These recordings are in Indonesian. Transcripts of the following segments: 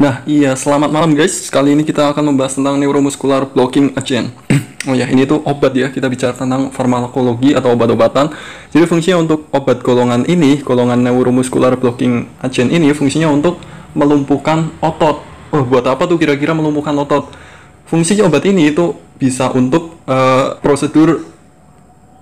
Nah, iya, selamat malam guys. Kali ini kita akan membahas tentang neuromuscular blocking agent. Oh ya, ini tuh obat ya. Kita bicara tentang farmakologi atau obat-obatan. Jadi fungsinya untuk obat golongan ini, golongan neuromuscular blocking agent ini fungsinya untuk melumpuhkan otot. Oh, buat apa tuh kira-kira melumpuhkan otot? Fungsi obat ini itu bisa untuk prosedur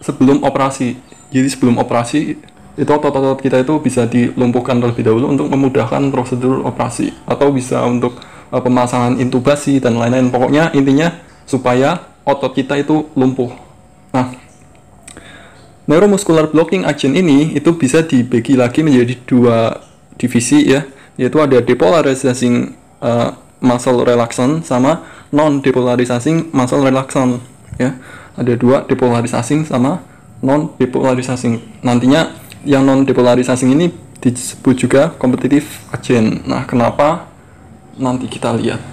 sebelum operasi. Jadi sebelum operasi itu otot-otot kita itu bisa dilumpuhkan terlebih dahulu untuk memudahkan prosedur operasi, atau bisa untuk pemasangan intubasi dan lain-lain. Pokoknya intinya supaya otot kita itu lumpuh. Nah, neuromuscular blocking agent ini itu bisa dibagi lagi menjadi dua divisi ya, yaitu ada depolarizing muscle relaxant sama non depolarizing muscle relaxant ya. Ada dua, depolarizing sama non depolarizing. Nantinya yang non depolarizing ini disebut juga competitive agent. Nah, kenapa? Nanti kita lihat.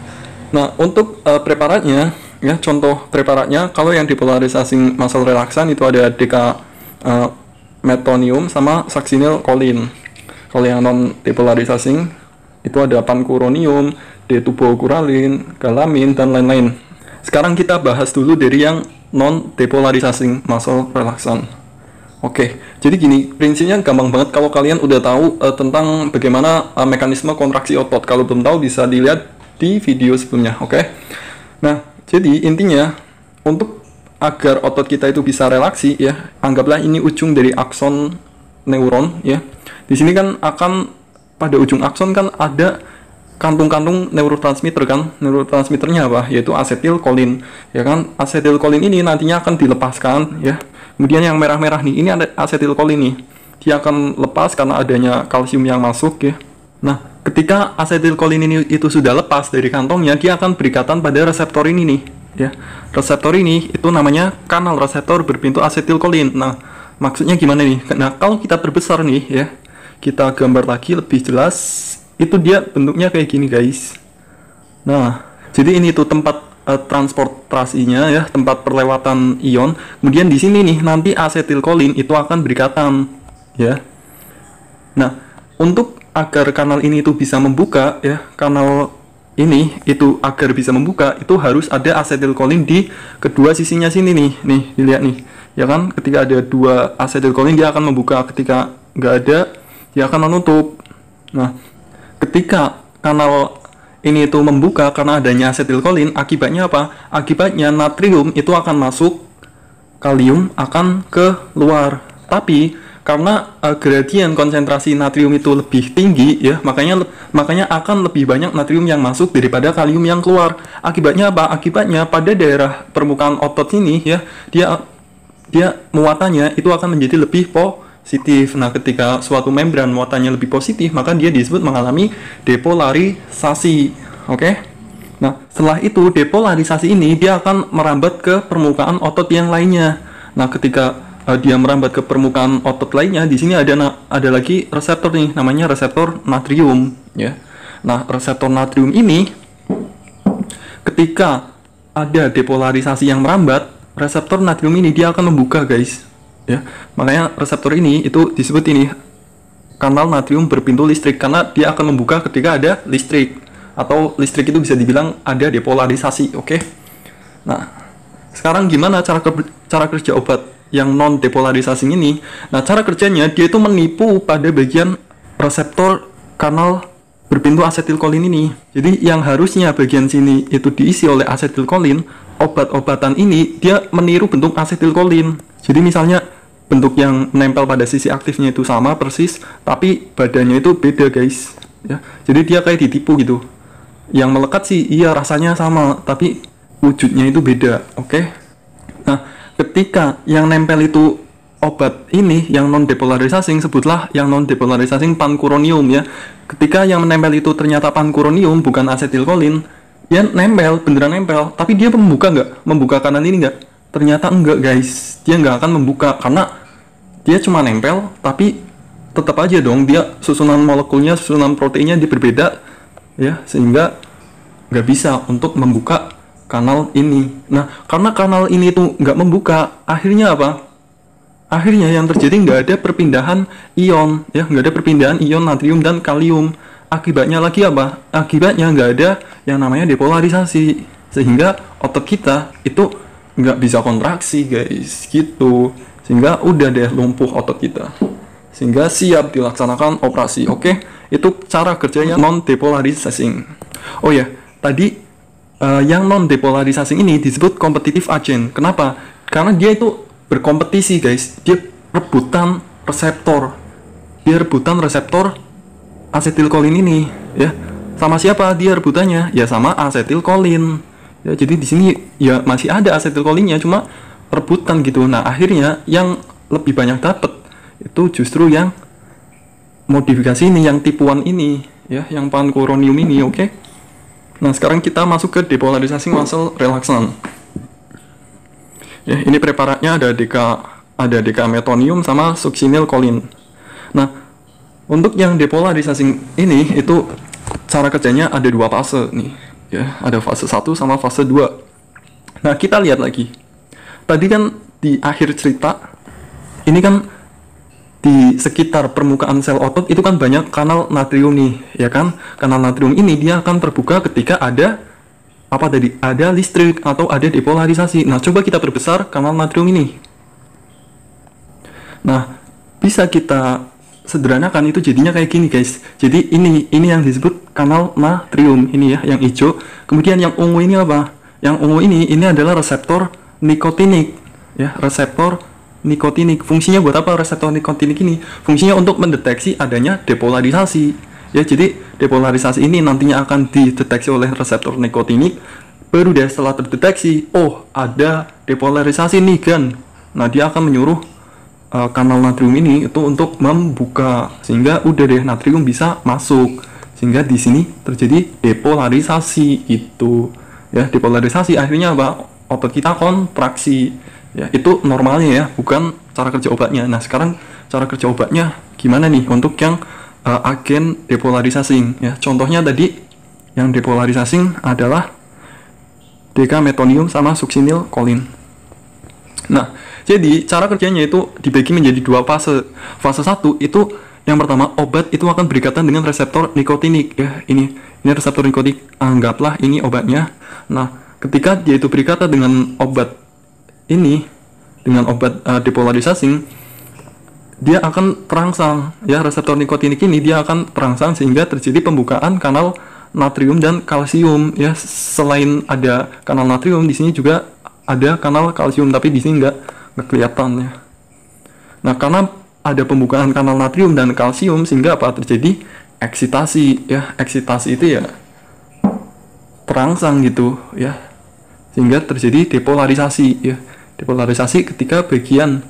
Nah, untuk preparatnya ya, contoh preparatnya kalau yang depolarizing muscle relaxant itu ada dexamethasonium sama succinylcholine. Kalau yang non depolarizing itu ada pancuronium, D-tubocuralin, galamin dan lain-lain. Sekarang kita bahas dulu dari yang non depolarizing muscle relaxant. Oke, jadi gini, prinsipnya gampang banget kalau kalian udah tahu tentang bagaimana mekanisme kontraksi otot. Kalau belum tahu bisa dilihat di video sebelumnya, oke? Nah, jadi intinya untuk agar otot kita itu bisa relaksi ya, anggaplah ini ujung dari akson neuron ya. Di sini kan akan pada ujung akson kan ada kantung-kantung neurotransmitter kan. Neurotransmitternya apa? Yaitu asetilkolin. Ya kan? Asetilkolin ini nantinya akan dilepaskan ya. Kemudian yang merah-merah nih, ini ada asetilkolin nih. Dia akan lepas karena adanya kalsium yang masuk ya. Nah, ketika asetilkolin ini itu sudah lepas dari kantongnya, dia akan berikatan pada reseptor ini nih ya. Reseptor ini itu namanya kanal reseptor berpintu asetilkolin. Nah, maksudnya gimana nih? Nah, kalau kita perbesar nih ya, kita gambar lagi lebih jelas, itu dia bentuknya kayak gini guys. Nah, jadi ini tuh tempat transportasinya ya, tempat perlewatan ion. Kemudian di sini nih nanti asetilkolin itu akan berikatan ya. Nah, untuk agar kanal ini itu bisa membuka ya, kanal ini itu agar bisa membuka itu harus ada asetilkolin di kedua sisinya sini nih. Nih, dilihat nih. Ya kan, ketika ada dua asetilkolin dia akan membuka, ketika nggak ada dia akan menutup. Nah, ketika kanal ini itu membuka karena adanya asetilkolin, akibatnya apa? Akibatnya natrium itu akan masuk, kalium akan keluar. Tapi karena gradien konsentrasi natrium itu lebih tinggi ya, makanya akan lebih banyak natrium yang masuk daripada kalium yang keluar. Akibatnya apa? Akibatnya pada daerah permukaan otot ini ya, dia muatannya itu akan menjadi lebih positif. Nah, ketika suatu membran muatannya lebih positif, maka dia disebut mengalami depolarisasi. Oke? Nah, setelah itu depolarisasi ini dia akan merambat ke permukaan otot yang lainnya. Nah, ketika dia merambat ke permukaan otot lainnya, di sini ada lagi reseptor nih, namanya reseptor natrium ya. Nah, reseptor natrium ini ketika ada depolarisasi yang merambat, reseptor natrium ini dia akan membuka, guys. Ya, makanya reseptor ini itu disebut ini kanal natrium berpintu listrik, karena dia akan membuka ketika ada listrik, atau listrik itu bisa dibilang ada depolarisasi. Oke. Nah, sekarang gimana cara kerja obat yang non depolarisasi ini? Nah, cara kerjanya dia itu menipu pada bagian reseptor kanal berpintu asetilkolin ini. Jadi yang harusnya bagian sini itu diisi oleh asetilkolin, obat-obatan ini dia meniru bentuk asetilkolin. Jadi misalnya bentuk yang menempel pada sisi aktifnya itu sama persis, tapi badannya itu beda, guys. Ya, jadi dia kayak ditipu gitu. Yang melekat sih iya rasanya sama, tapi wujudnya itu beda. Oke. Nah, ketika yang nempel itu obat ini yang non depolarizing, sebutlah yang non depolarizing pancuronium ya. Ketika yang menempel itu ternyata pancuronium bukan asetilkolin, ya nempel, beneran nempel, tapi dia membuka kanal ini enggak? Ternyata enggak, guys. Dia nggak akan membuka karena dia cuma nempel, tapi tetap aja dong dia susunan molekulnya, susunan proteinnya dia berbeda ya, sehingga nggak bisa untuk membuka kanal ini. Nah, karena kanal ini tuh nggak membuka, akhirnya apa? Akhirnya yang terjadi nggak ada perpindahan ion ya, nggak ada perpindahan ion natrium dan kalium. akibatnya lagi apa? Akibatnya nggak ada yang namanya depolarisasi, sehingga otot kita itu nggak bisa kontraksi guys, gitu. Sehingga udah deh lumpuh otot kita, sehingga siap dilaksanakan operasi. Oke, itu cara kerja yang non depolarizing. Oh ya, tadi yang non depolarizing ini disebut competitive agent. Kenapa? Karena dia itu berkompetisi guys, dia rebutan reseptor, asetilkolin ini, ya. Sama siapa dia rebutannya? Ya sama asetilkolin. Ya, jadi di sini ya masih ada asetilkolinnya, cuma rebutan gitu. Nah, akhirnya yang lebih banyak dapat itu justru yang modifikasi ini, yang tipuan ini, ya, yang pankuronium ini, oke? Nah, sekarang kita masuk ke depolarisasi muscle relaxant. Ya, ini preparatnya ada dekametonium sama succinylcholine. Nah, untuk yang depolarisasi ini itu cara kerjanya ada 2 fase nih, ya, ada fase 1 sama fase 2. Nah, kita lihat lagi. Tadi kan di akhir cerita ini kan di sekitar permukaan sel otot itu kan banyak kanal natrium nih, ya kan? Kanal natrium ini dia akan terbuka ketika ada apa tadi? Ada listrik atau ada depolarisasi. Nah, coba kita perbesar kanal natrium ini. Nah, bisa kita sederhanakan itu jadinya kayak gini, guys. Jadi ini yang disebut kanal natrium ini, ya, yang hijau. Kemudian yang ungu ini apa? Yang ungu ini adalah reseptor nikotinik, ya, reseptor nikotinik. Fungsinya buat apa reseptor nikotinik ini? Fungsinya untuk mendeteksi adanya depolarisasi. Ya, jadi depolarisasi ini nantinya akan dideteksi oleh reseptor nikotinik. Baru deh setelah terdeteksi, oh ada depolarisasi nih kan. Nah, dia akan menyuruh kanal natrium ini itu untuk membuka, sehingga udah deh natrium bisa masuk. Sehingga di sini terjadi depolarisasi itu. Ya, depolarisasi akhirnya apa? Otot kita kontraksi. Ya, itu normalnya ya, bukan cara kerja obatnya. Nah, sekarang cara kerja obatnya gimana nih untuk yang agen depolarisasi, ya. Contohnya tadi yang depolarisasi adalah dekametonium sama succinylcholine. Nah, jadi cara kerjanya itu dibagi menjadi 2 fase. Fase 1 itu yang pertama, obat itu akan berikatan dengan reseptor nikotinik, ya. Ini reseptor nikotinik, anggaplah ini obatnya. Nah, ketika dia itu berikatan dengan obat ini, dengan obat depolarisasi, dia akan terangsang, ya, reseptor nikotinik ini dia akan terangsang sehingga terjadi pembukaan kanal natrium dan kalsium, ya. Selain ada kanal natrium, di sini juga ada kanal kalsium, tapi di sini nggak kelihatan, ya. Nah, karena ada pembukaan kanal natrium dan kalsium sehingga apa terjadi eksitasi, ya. Eksitasi itu ya terangsang gitu, ya, sehingga terjadi depolarisasi, ya. Depolarisasi ketika bagian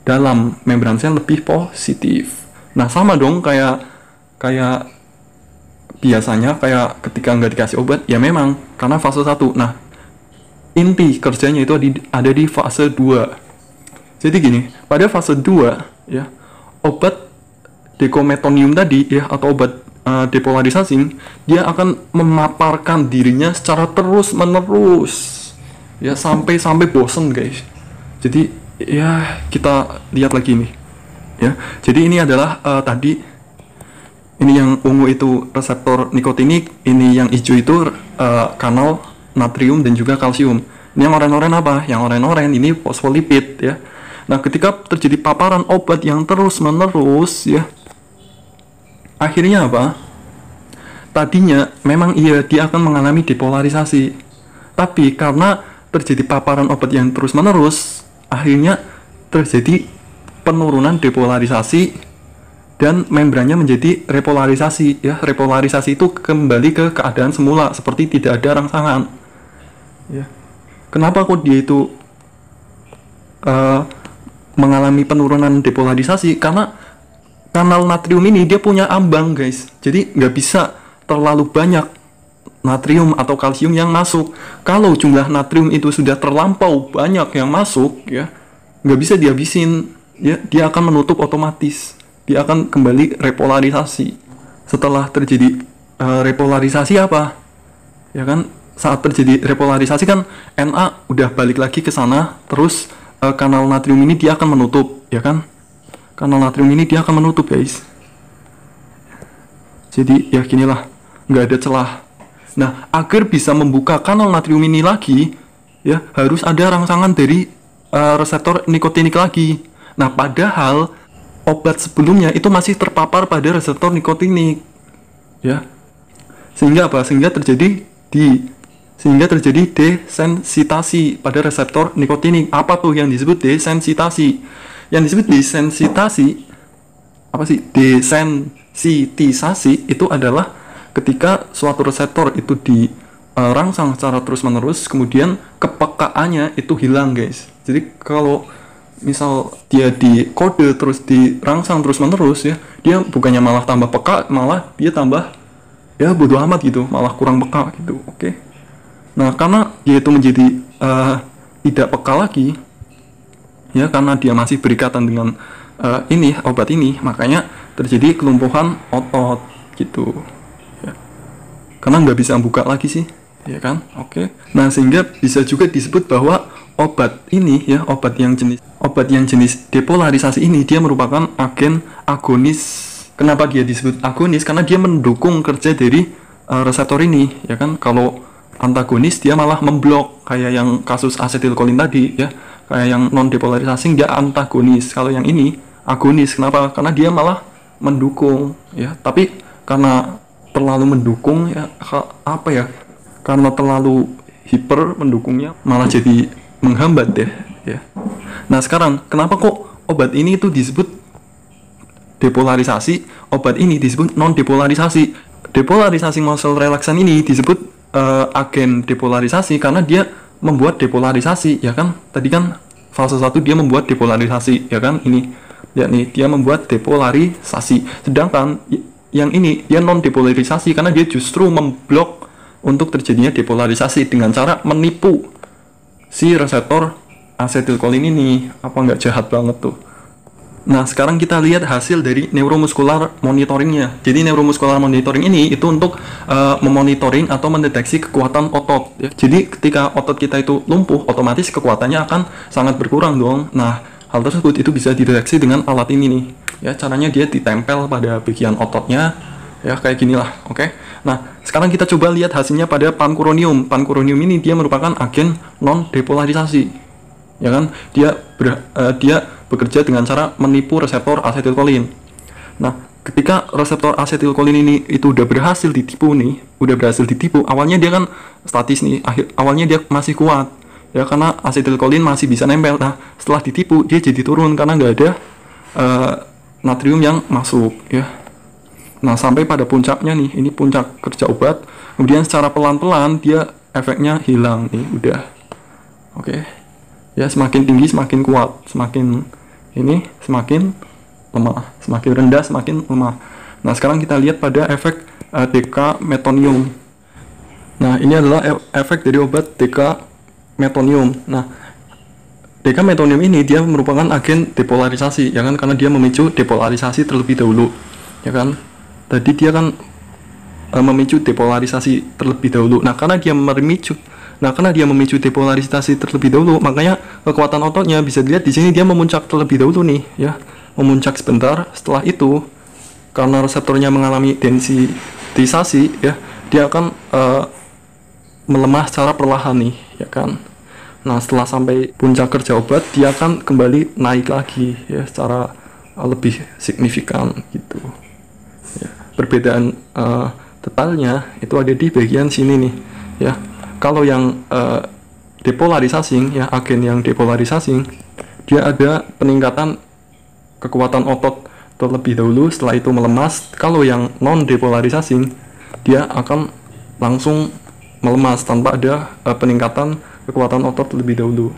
dalam membran sel lebih positif. Nah, sama dong kayak biasanya, kayak ketika nggak dikasih obat, ya memang karena fase 1. Nah, inti kerjanya itu ada di fase 2. Jadi gini, pada fase 2, ya, obat dekametonium tadi, ya, atau obat depolarisasi, dia akan memaparkan dirinya secara terus-menerus, ya, sampai bosen, guys. Jadi ya kita lihat lagi nih, ya. Jadi ini adalah tadi ini yang ungu itu reseptor nikotinik, ini yang hijau itu kanal natrium dan juga kalsium. Ini yang oranye-oranye apa? Yang oranye-oranye ini fosfolipid, ya. Nah, ketika terjadi paparan obat yang terus-menerus, ya, akhirnya apa? Tadinya memang iya dia akan mengalami depolarisasi, tapi karena terjadi paparan obat yang terus-menerus, akhirnya terjadi penurunan depolarisasi dan membrannya menjadi repolarisasi, ya. Repolarisasi itu kembali ke keadaan semula seperti tidak ada rangsangan, ya. Kenapa kok dia itu mengalami penurunan depolarisasi? Karena kanal natrium ini dia punya ambang, guys. Jadi nggak bisa terlalu banyak natrium atau kalsium yang masuk. Kalau jumlah natrium itu sudah terlampau banyak yang masuk, ya, nggak bisa dihabisin, ya, dia akan menutup otomatis. Dia akan kembali repolarisasi. Setelah terjadi repolarisasi apa? Ya kan, saat terjadi repolarisasi kan Na udah balik lagi ke sana, terus kanal natrium ini dia akan menutup, ya kan? Kanal natrium ini dia akan menutup, guys. Jadi ya ginilah, nggak ada celah. Nah, agar bisa membuka kanal natrium ini lagi, ya harus ada rangsangan dari reseptor nikotinik lagi. Nah, padahal obat sebelumnya itu masih terpapar pada reseptor nikotinik, ya. Sehingga apa? Sehingga terjadi desensitasi pada reseptor nikotinik. Apa tuh yang disebut desensitasi? Yang disebut desensitasi apa sih? Desensitisasi itu adalah ketika suatu reseptor itu dirangsang secara terus-menerus, kemudian kepekaannya itu hilang, guys. Jadi kalau misal dia dikode terus dirangsang terus-menerus, ya, dia bukannya malah tambah peka, malah dia tambah ya bodo amat gitu, malah kurang peka gitu. Oke. Nah, karena dia itu menjadi tidak peka lagi, ya, karena dia masih berikatan dengan obat ini, makanya terjadi kelumpuhan otot gitu, ya. Karena nggak bisa buka lagi sih, ya kan? Oke. Nah, sehingga bisa juga disebut bahwa obat ini, ya, obat yang jenis depolarisasi ini, dia merupakan agen agonis. Kenapa dia disebut agonis? Karena dia mendukung kerja dari reseptor ini, ya kan? Kalau antagonis dia malah memblok, kayak yang kasus asetilkolin tadi, ya, kayak yang non depolarisasi dia antagonis. Kalau yang ini agonis. Kenapa? Karena dia malah mendukung, ya. Tapi karena terlalu mendukung, ya, apa ya? Karena terlalu hiper mendukungnya malah jadi menghambat deh, ya. Nah, sekarang kenapa kok obat ini itu disebut depolarisasi, obat ini disebut non depolarisasi? Depolarisasi muscle relaxan ini disebut agen depolarisasi karena dia membuat depolarisasi, ya kan? Tadi kan fase 1 dia membuat depolarisasi, ya kan? Ini yakni dia membuat depolarisasi. Sedangkan yang ini dia non depolarisasi karena dia justru memblok untuk terjadinya depolarisasi dengan cara menipu si reseptor asetilkolin ini. Apa nggak jahat banget tuh? Nah, sekarang kita lihat hasil dari neuromuskular monitoringnya. Jadi neuromuskular monitoring ini itu untuk memonitoring atau mendeteksi kekuatan otot, ya. Jadi ketika otot kita itu lumpuh, otomatis kekuatannya akan sangat berkurang dong. Nah, hal tersebut itu bisa dideteksi dengan alat ini nih, ya. Caranya dia ditempel pada bagian ototnya, ya, kayak ginilah. Oke. Nah, sekarang kita coba lihat hasilnya pada pancuronium. Pancuronium ini dia merupakan agen non depolarisasi, ya kan? Dia bekerja dengan cara menipu reseptor asetilkolin. Nah, ketika reseptor asetilkolin ini itu udah berhasil ditipu, awalnya dia kan statis nih, awalnya dia masih kuat, ya, karena asetilkolin masih bisa nempel. Nah, setelah ditipu dia jadi turun karena nggak ada natrium yang masuk, ya. Nah, sampai pada puncaknya nih, ini puncak kerja obat. Kemudian secara pelan-pelan dia efeknya hilang nih, udah. Oke. Ya, semakin tinggi semakin kuat, semakin lemah, semakin rendah semakin lemah. Nah, sekarang kita lihat pada efek dekametonium. Nah, ini adalah efek dari obat dekametonium. Nah, dekametonium ini dia merupakan agen depolarisasi, ya kan, karena dia memicu depolarisasi terlebih dahulu, ya kan. Tadi dia kan memicu depolarisasi terlebih dahulu. Nah, karena dia memicu depolarisasi terlebih dahulu, makanya kekuatan ototnya bisa dilihat di sini dia memuncak terlebih dahulu nih, ya. Memuncak sebentar, setelah itu karena reseptornya mengalami densitisasi, ya, dia akan melemah secara perlahan nih, ya kan. Nah, setelah sampai puncak kerja obat, dia akan kembali naik lagi, ya, secara lebih signifikan gitu. Ya, perbedaan detailnya itu ada di bagian sini nih, ya. Kalau yang depolarisasi, ya, agen yang depolarisasi, dia ada peningkatan kekuatan otot terlebih dahulu, setelah itu melemas. Kalau yang non depolarisasi, dia akan langsung melemas tanpa ada peningkatan kekuatan otot terlebih dahulu.